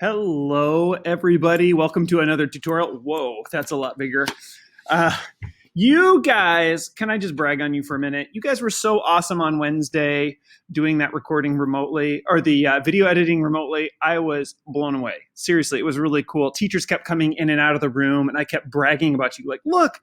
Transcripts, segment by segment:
Hello, everybody. Welcome to another tutorial. Whoa, that's a lot bigger. Uh, you guys, can I just brag on you for a minute? You guys were so awesome on Wednesday doing that recording remotely, or the video editing remotely. I was blown away. Seriously, it was really cool. Teachers kept coming in and out of the room, and I kept bragging about you. Like, look,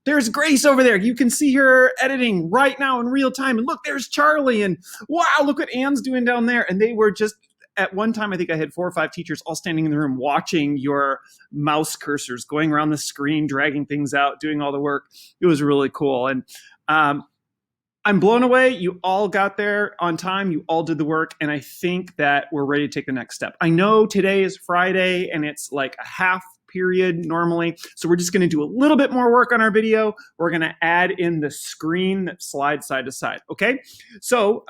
there's Grace over there. You can see her editing right now in real time. And look, there's Charlie. And wow, look what Anne's doing down there. And they were just, at one time, I think I had 4 or 5 teachers all standing in the room watching your mouse cursors, going around the screen, dragging things out, doing all the work. It was really cool. And I'm blown away. You all got there on time. You all did the work. And I think that we're ready to take the next step. I know today is Friday and it's like a half period normally. So we're just going to do a little bit more work on our video. We're going to add in the screen that slides side to side. Okay. So,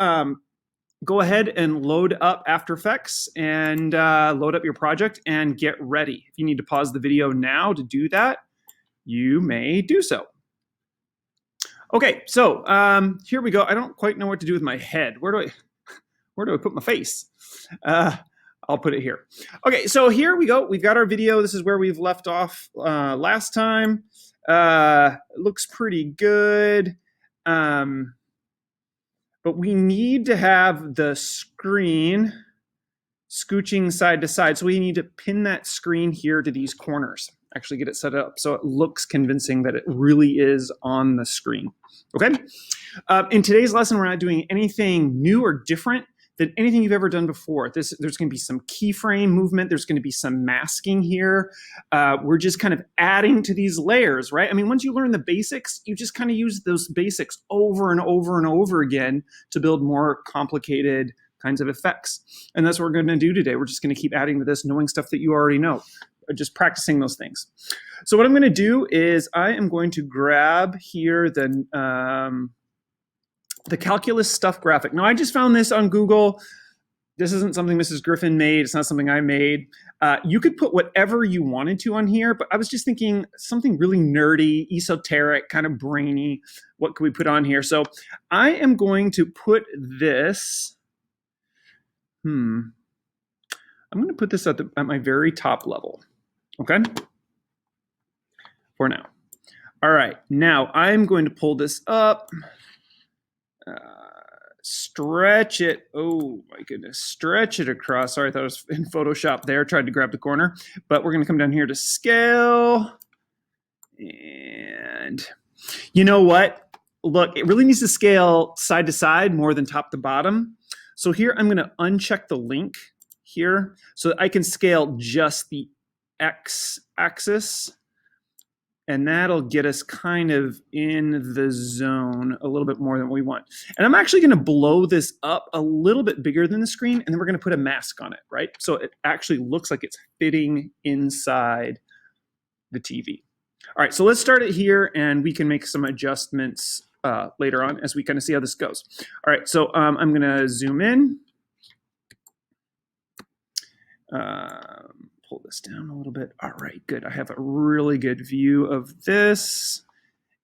go ahead and load up After Effects and load up your project and get ready. If you need to pause the video now to do that, you may do so. Okay, so here we go. I don't quite know what to do with my head. Where do I put my face? I'll put it here. Okay, so here we go. We've got our video. This is where we've left off last time. It looks pretty good. But we need to have the screen scooching side to side. So we need to pin that screen here to these corners. Actually get it set up so it looks convincing that it really is on the screen. Okay? In today's lesson, we're not doing anything new or different than anything you've ever done before. There's going to be some keyframe movement. There's going to be some masking here. We're just kind of adding to these layers, right? I mean, once you learn the basics, you just kind of use those basics over and over and over again to build more complicated kinds of effects. And that's what we're going to do today. We're just going to keep adding to this, knowing stuff that you already know, just practicing those things. So what I'm going to do is I am going to grab here the calculus stuff graphic. Now, I just found this on Google. This isn't something Mrs. Griffin made. It's not something I made. You could put whatever you wanted to on here, but I was just thinking something really nerdy, esoteric, kind of brainy. What could we put on here? So I am going to put this. I'm going to put this at my very top level. Okay? For now. All right. Now I'm going to pull this up. Stretch it. Oh my goodness. Stretch it across. Sorry, I thought it was in Photoshop there. Tried to grab the corner. But we're going to come down here to scale. And you know what? Look, it really needs to scale side to side more than top to bottom. So here I'm going to uncheck the link here so that I can scale just the X axis. And that'll get us kind of in the zone a little bit more than we want. And I'm actually going to blow this up a little bit bigger than the screen, and then we're going to put a mask on it, right? So it actually looks like it's fitting inside the TV. All right, so let's start it here, and we can make some adjustments later on as we kind of see how this goes. All right, so I'm going to zoom in. Pull this down a little bit. All right, good. I have a really good view of this.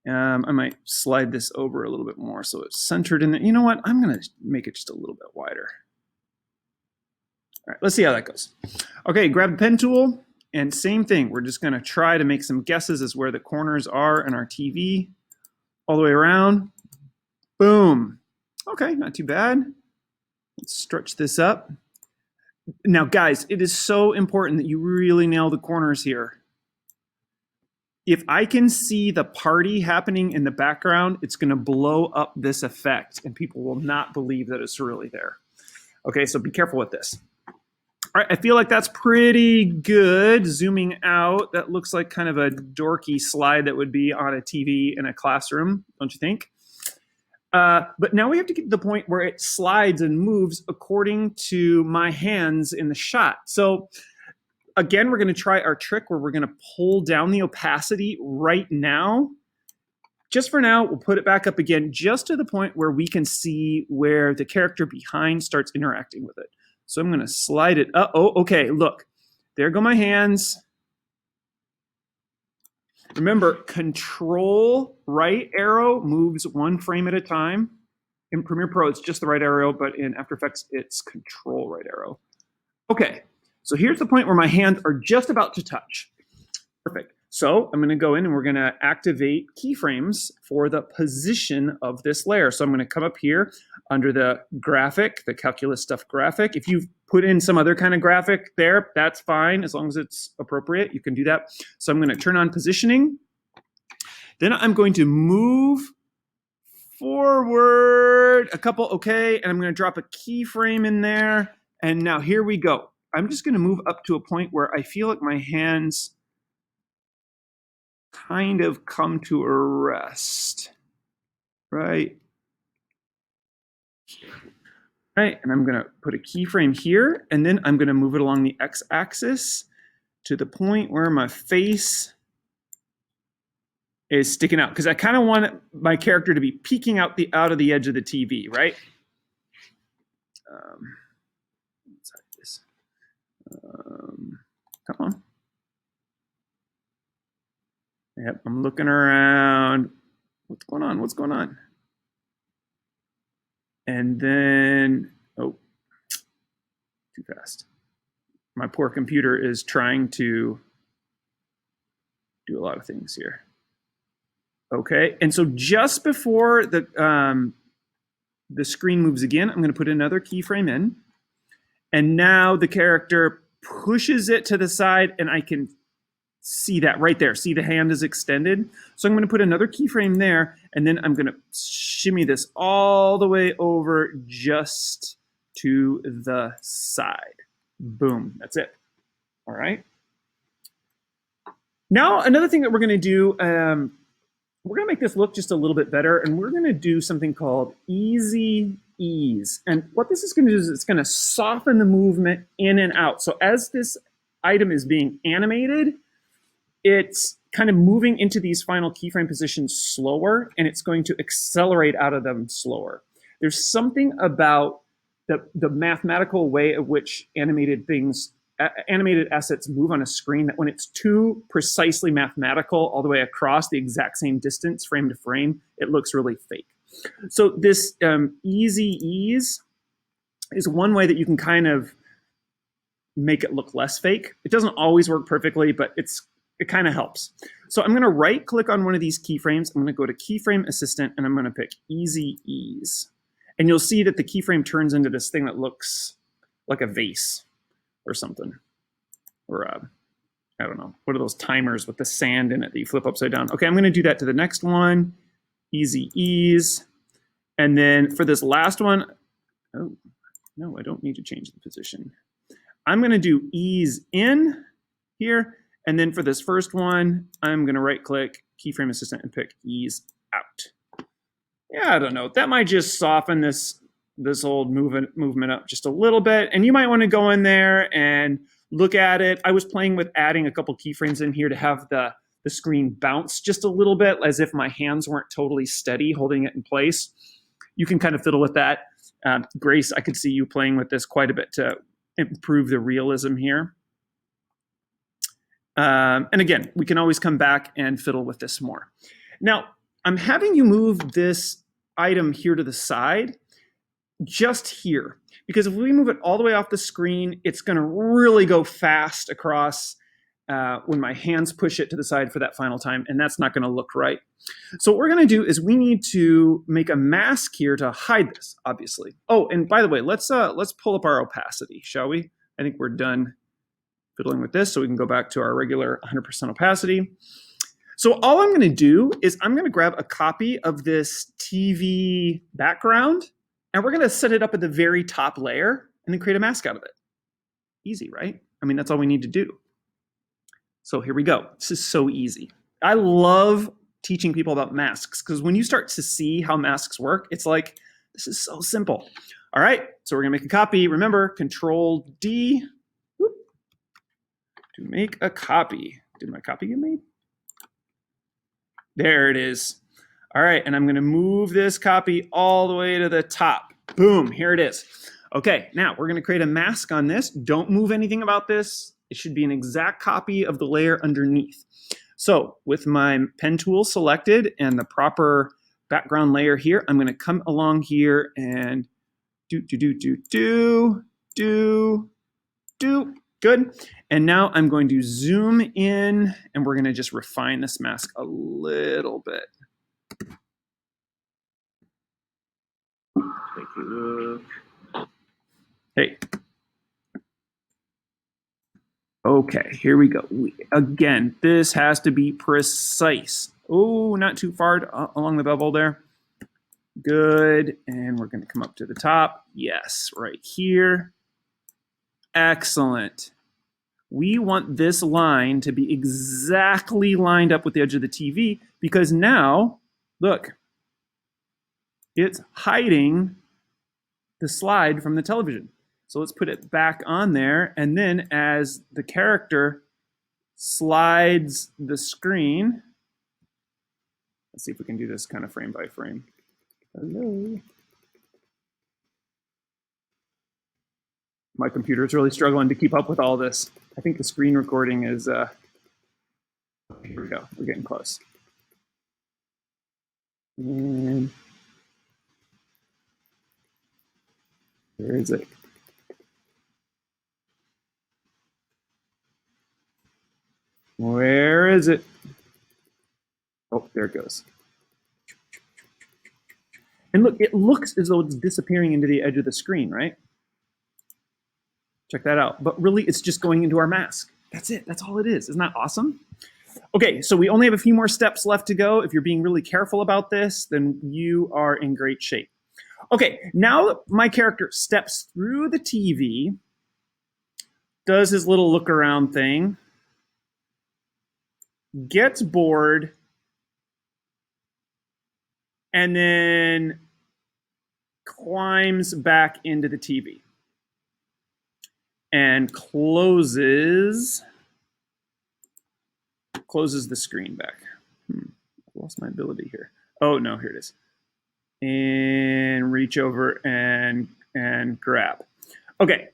I might slide this over a little bit more so it's centered in there. You know what? I'm going to make it just a little bit wider. All right, let's see how that goes. Okay, grab the pen tool, and same thing. We're just going to try to make some guesses as where the corners are in our TV. All the way around. Boom. Okay, not too bad. Let's stretch this up. Now, guys, it is so important that you really nail the corners here. If I can see the party happening in the background, it's going to blow up this effect, and people will not believe that it's really there. Okay, so be careful with this. All right, I feel like that's pretty good. Zooming out, that looks like kind of a dorky slide that would be on a TV in a classroom, don't you think? But now we have to get to the point where it slides and moves according to my hands in the shot. So again, we're going to try our trick where we're going to pull down the opacity right now. Just for now, we'll put it back up again, just to the point where we can see where the character behind starts interacting with it. So I'm going to slide it up. Oh, okay, look. There go my hands. Remember, control right arrow moves 1 frame at a time. In Premiere Pro, it's just the right arrow, but in After Effects, it's control right arrow. Okay, So here's the point where my hands are just about to touch. Perfect. So I'm going to go in and we're going to activate keyframes for the position of this layer. So I'm going to come up here under the graphic, the calculus stuff graphic. If you've put in some other kind of graphic there, that's fine. As long as it's appropriate, you can do that. So I'm going to turn on positioning. Then I'm going to move forward a couple, okay, and I'm going to drop a keyframe in there. And now here we go. I'm just going to move up to a point where I feel like my hands kind of come to a rest, right? Right, and I'm going to put a keyframe here, and then I'm going to move it along the x-axis to the point where my face is sticking out, because I kind of want my character to be peeking out of the edge of the TV, right? Let's hide this. Come on. Yep, I'm looking around. What's going on? What's going on? And then, oh, too fast. My poor computer is trying to do a lot of things here. Okay, and so just before the screen moves again, I'm going to put another keyframe in. And now the character pushes it to the side, and I can see that right there. See, the hand is extended. So I'm going to put another keyframe there, and then I'm going to shimmy this all the way over just to the side. Boom, that's it. All right. Now, another thing that we're going to do, we're going to make this look just a little bit better, and we're going to do something called easy ease. And what this is going to do is it's going to soften the movement in and out. So as this item is being animated, it's kind of moving into these final keyframe positions slower, and it's going to accelerate out of them slower. There's something about the mathematical way of which animated assets move on a screen that when it's too precisely mathematical all the way across the exact same distance frame to frame, it looks really fake. So this easy ease is one way that you can kind of make it look less fake. It doesn't always work perfectly, but it kind of helps. So I'm going to right click on one of these keyframes. I'm going to go to Keyframe Assistant, and I'm going to pick Easy Ease. And you'll see that the keyframe turns into this thing that looks like a vase or something. Or I don't know, what are those timers with the sand in it that you flip upside down? Okay, I'm going to do that to the next one. Easy Ease. And then for this last one, oh, no, I don't need to change the position. I'm going to do Ease In here. And then for this first one, I'm going to right click Keyframe Assistant and pick Ease Out. Yeah, I don't know. That might just soften this old movement up just a little bit. And you might want to go in there and look at it. I was playing with adding a couple keyframes in here to have the screen bounce just a little bit, as if my hands weren't totally steady holding it in place. You can kind of fiddle with that. Grace, I could see you playing with this quite a bit to improve the realism here. And again, we can always come back and fiddle with this more. Now, I'm having you move this item here to the side, just here, because if we move it all the way off the screen, it's going to really go fast across when my hands push it to the side for that final time, and that's not going to look right. So what we're going to do is we need to make a mask here to hide this, obviously. Oh, and by the way, let's pull up our opacity, shall we? I think we're done fiddling with this, so we can go back to our regular 100% opacity. So all I'm going to do is I'm going to grab a copy of this TV background, and we're going to set it up at the very top layer and then create a mask out of it. Easy, right? I mean, that's all we need to do. So here we go. This is so easy. I love teaching people about masks because when you start to see how masks work, it's like, this is so simple. All right, so we're going to make a copy. Remember, Control D to make a copy. Did my copy get made? There it is. All right, and I'm going to move this copy all the way to the top. Boom, here it is. Okay, now we're going to create a mask on this. Don't move anything about this. It should be an exact copy of the layer underneath. So with my pen tool selected and the proper background layer here, I'm going to come along here and do. Good. And now I'm going to zoom in, and we're going to just refine this mask a little bit. Take a look. Hey. Okay, here we go. Again, this has to be precise. Oh, not too far along the bevel there. Good. And we're going to come up to the top. Yes, right here. Excellent. We want this line to be exactly lined up with the edge of the TV because now, look, it's hiding the slide from the television. So let's put it back on there. And then as the character slides the screen, let's see if we can do this kind of frame by frame. Hello. My computer is really struggling to keep up with all this. I think the screen recording is, here we go, we're getting close. And where is it? Where is it? Oh, there it goes. And look, it looks as though it's disappearing into the edge of the screen, right? Check that out. But really, it's just going into our mask. That's it. That's all it is. Isn't that awesome? Okay, so we only have a few more steps left to go. If you're being really careful about this, then you are in great shape. Okay, now my character steps through the TV, does his little look around thing, gets bored, and then climbs back into the TV and closes the screen back. I lost my ability here. Oh, no, here it is. And reach over and grab. Okay,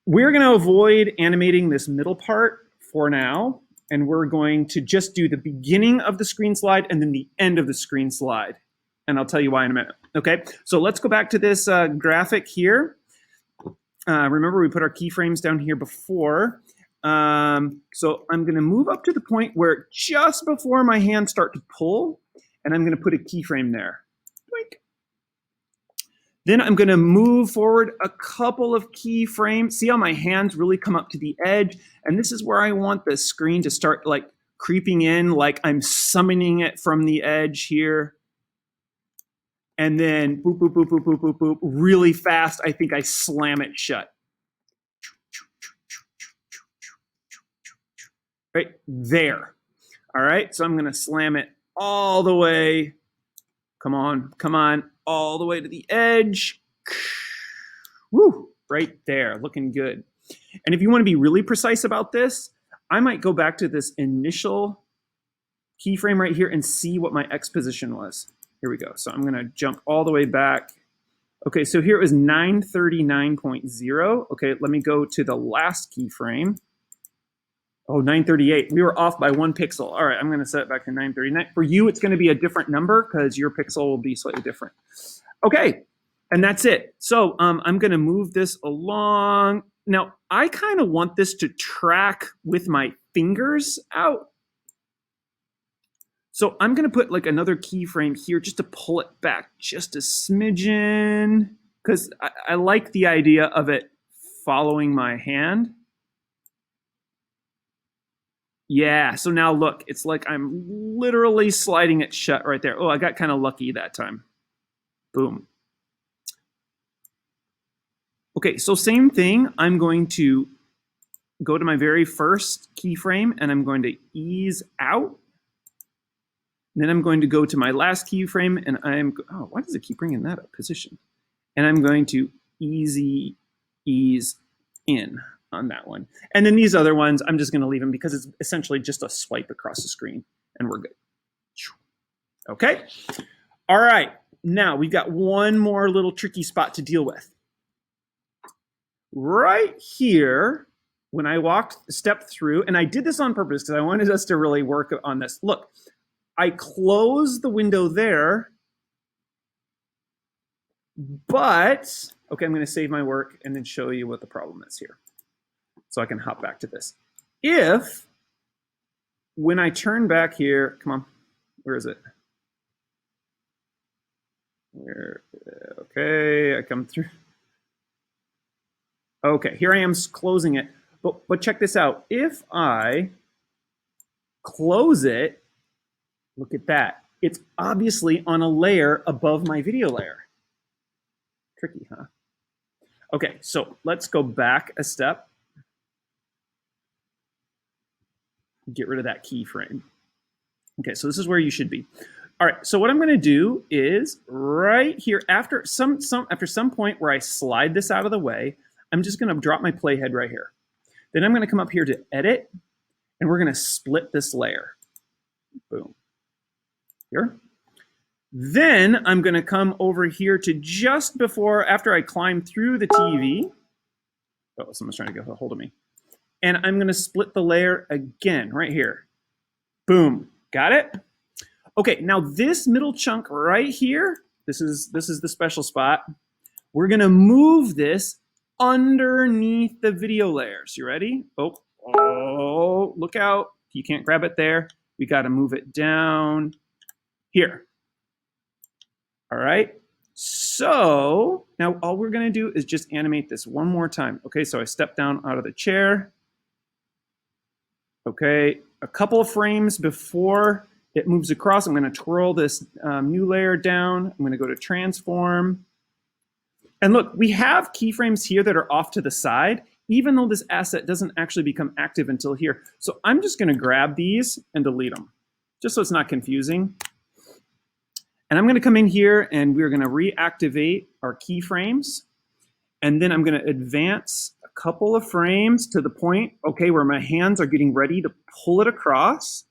we're going to avoid animating this middle part for now, and we're going to just do the beginning of the screen slide and then the end of the screen slide. And I'll tell you why in a minute. Okay, so let's go back to this graphic here. Remember, we put our keyframes down here before. So I'm going to move up to the point where just before my hands start to pull, and I'm going to put a keyframe there. Doink. Then I'm going to move forward a couple of keyframes. See how my hands really come up to the edge? And this is where I want the screen to start like creeping in, like I'm summoning it from the edge here. And then boop, boop, boop, boop, boop, boop, boop, really fast, I think I slam it shut. Right there. All right, so I'm going to slam it all the way. Come on, all the way to the edge. Woo, right there, looking good. And if you want to be really precise about this, I might go back to this initial keyframe right here and see what my X position was. Here we go. So I'm going to jump all the way back. Okay, so here it was 939.0. Okay, let me go to the last keyframe. Oh, 938. We were off by 1 pixel. All right, I'm going to set it back to 939. For you, it's going to be a different number because your pixel will be slightly different. Okay, and that's it. So I'm going to move this along. Now, I kind of want this to track with my fingers out. So I'm going to put like another keyframe here just to pull it back just a smidgen because I like the idea of it following my hand. Yeah, so now look, it's like I'm literally sliding it shut right there. Oh, I got kind of lucky that time. Boom. Okay, so same thing. I'm going to go to my very first keyframe and I'm going to ease out. Then I'm going to go to my last keyframe and oh, why does it keep bringing that up? Position. And I'm going to ease in on that one. And then these other ones, I'm just going to leave them because it's essentially just a swipe across the screen and we're good. Okay. All right. Now we've got one more little tricky spot to deal with. Right here, when I stepped through, and I did this on purpose because I wanted us to really work on this. Look. I close the window there, but, okay, I'm going to save my work and then show you what the problem is here. So I can hop back to this. If, when I turn back here, come on, where is it? Where, okay, I come through. Okay, here I am closing it. But check this out. If I close it, look at that. It's obviously on a layer above my video layer. Tricky, huh? Okay, so let's go back a step. Get rid of that keyframe. Okay, so this is where you should be. All right, so what I'm gonna do is right here, after some point where I slide this out of the way, I'm just gonna drop my playhead right here. Then I'm gonna come up here to edit, and we're gonna split this layer. Boom. Here. Then I'm gonna come over here to just before, after I climb through the TV. Oh, someone's trying to get a hold of me. And I'm gonna split the layer again, right here. Boom, got it? Okay, now this middle chunk right here, this is the special spot. We're gonna move this underneath the video layers. You ready? Oh, look out. You can't grab it there. We gotta move it down here. All right, so now all we're gonna do is just animate this one more time. Okay, so I step down out of the chair. Okay, a couple of frames before it moves across, I'm gonna twirl this new layer down. I'm gonna go to transform. And look, we have keyframes here that are off to the side, even though this asset doesn't actually become active until here. So I'm just gonna grab these and delete them, just so it's not confusing. And I'm gonna come in here and we're gonna reactivate our keyframes. And then I'm gonna advance a couple of frames to the point, okay, where my hands are getting ready to pull it across.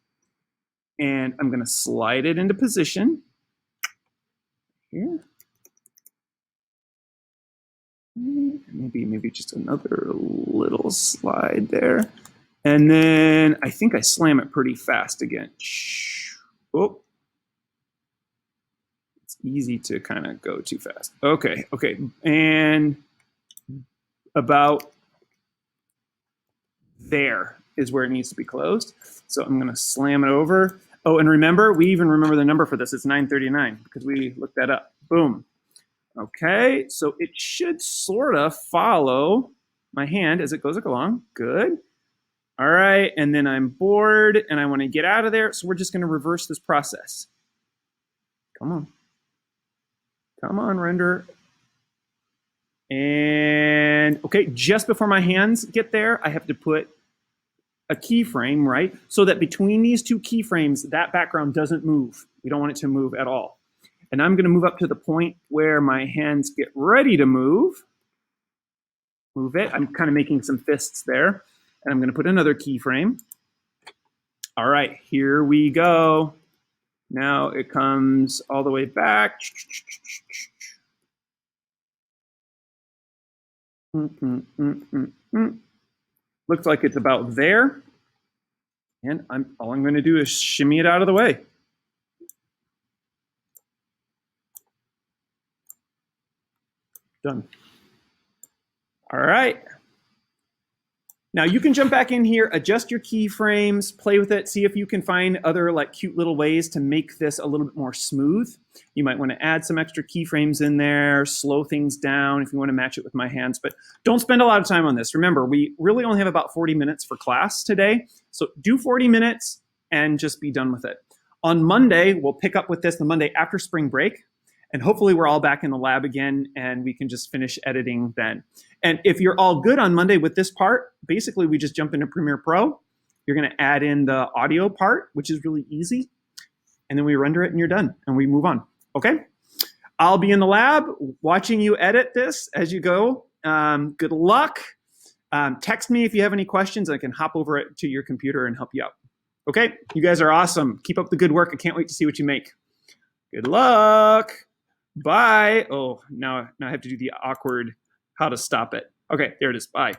And I'm gonna slide it into position. Here. Maybe just another little slide there. And then I think I slam it pretty fast again. Oh. It's easy to kind of go too fast. Okay, and about there is where it needs to be closed. So I'm gonna slam it over. Oh, and remember, we even remember the number for this. It's 939 because we looked that up. Boom. Okay, so it should sort of follow my hand as it goes along. Good. All right, and then I'm bored and I want to get out of there. So we're just going to reverse this process. Come on. Come on, render. And okay, just before my hands get there, I have to put a keyframe, right? So that between these two keyframes, that background doesn't move. We don't want it to move at all. And I'm going to move up to the point where my hands get ready to move. Move it. I'm kind of making some fists there. And I'm going to put another keyframe. All right, here we go. Now it comes all the way back. Looks like it's about there. And all I'm going to do is shimmy it out of the way. Done. All right. Now you can jump back in here, adjust your keyframes, play with it, see if you can find other like cute little ways to make this a little bit more smooth. You might want to add some extra keyframes in there, slow things down if you want to match it with my hands, but don't spend a lot of time on this. Remember, we really only have about 40 minutes for class today. So do 40 minutes and just be done with it. On Monday, we'll pick up with this the Monday after spring break. And hopefully we're all back in the lab again and we can just finish editing then. And if you're all good on Monday with this part, basically we just jump into Premiere Pro. You're gonna add in the audio part, which is really easy. And then we render it and you're done and we move on, okay? I'll be in the lab watching you edit this as you go. Good luck. Text me if you have any questions. I can hop over to your computer and help you out. Okay, you guys are awesome. Keep up the good work. I can't wait to see what you make. Good luck. Bye. Oh, now I have to do the awkward how to stop it. Okay, there it is. Bye.